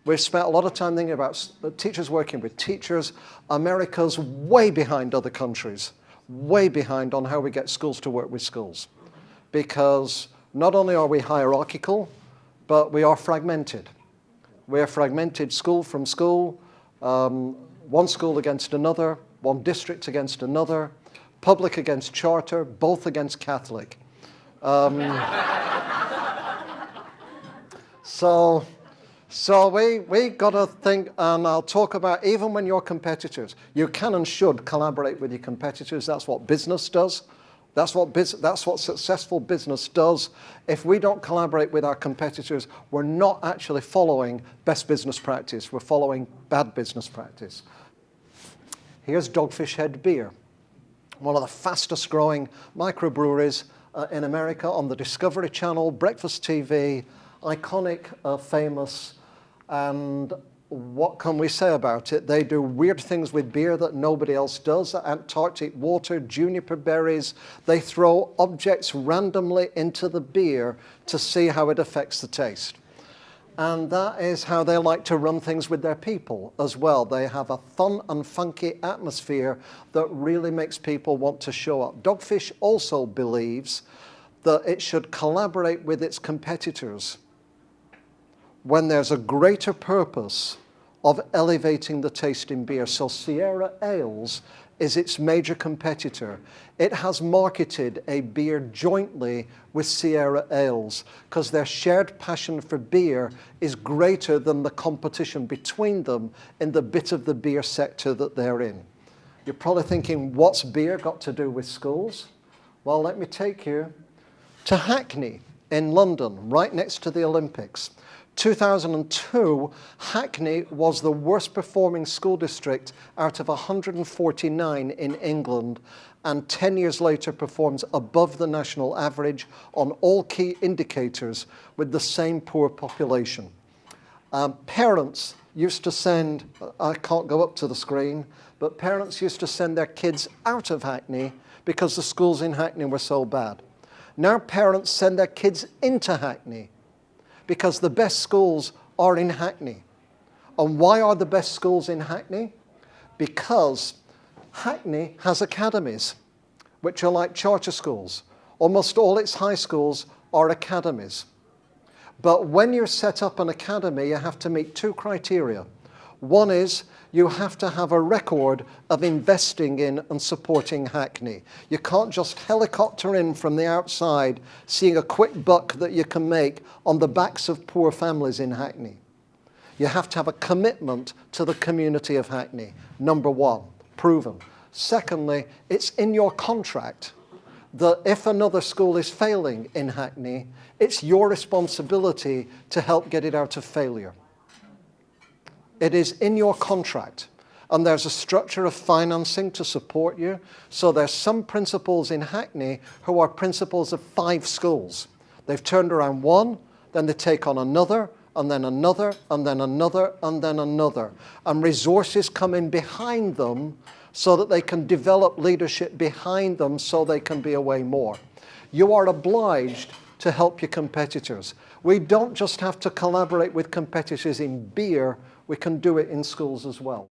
We've spent a lot of time thinking about teachers working with teachers. America's way behind other countries, way behind on how we get schools to work with schools. Because not only are we hierarchical, but we are fragmented. We are fragmented school from school, one school against another, one district against another, public against charter, both against Catholic. So we got to think, and I'll talk about even when you're competitors, you can and should collaborate with your competitors. That's what business does. That's what successful business does. If we don't collaborate with our competitors, we're not actually following best business practice. We're following bad business practice. Here's Dogfish Head Beer, one of the fastest growing microbreweries in America, on the Discovery Channel, breakfast TV, iconic, famous, and what can we say about it? They do weird things with beer that nobody else does. Antarctic water, juniper berries. They throw objects randomly into the beer to see how it affects the taste. And that is how they like to run things with their people as well. They have a fun and funky atmosphere that really makes people want to show up. Dogfish also believes that it should collaborate with its competitors when there's a greater purpose of elevating the taste in beer. So Sierra Ales is its major competitor. It has marketed a beer jointly with Sierra Ales because their shared passion for beer is greater than the competition between them in the bit of the beer sector that they're in. You're probably thinking, what's beer got to do with schools? Well, let me take you to Hackney in London, right next to the Olympics. 2002, Hackney was the worst performing school district out of 149 in England, and 10 years later performs above the national average on all key indicators with the same poor population. Parents used to send, I can't go up to the screen, but parents used to send their kids out of Hackney because the schools in Hackney were so bad. Now parents send their kids into Hackney because the best schools are in Hackney. And why are the best schools in Hackney? Because Hackney has academies, which are like charter schools. Almost all its high schools are academies. But when you set up an academy, you have to meet two criteria. One is you have to have a record of investing in and supporting Hackney. You can't just helicopter in from the outside, seeing a quick buck that you can make on the backs of poor families in Hackney. You have to have a commitment to the community of Hackney. Number one, proven. Secondly, it's in your contract that if another school is failing in Hackney, it's your responsibility to help get it out of failure. It is in your contract, and there's a structure of financing to support you. So there's some principals in Hackney who are principals of 5 schools. They've turned around one, then they take on another, and then another, and then another, and then another. And resources come in behind them so that they can develop leadership behind them so they can be away more. You are obliged to help your competitors. We don't just have to collaborate with competitors in beer, we can do it in schools as well.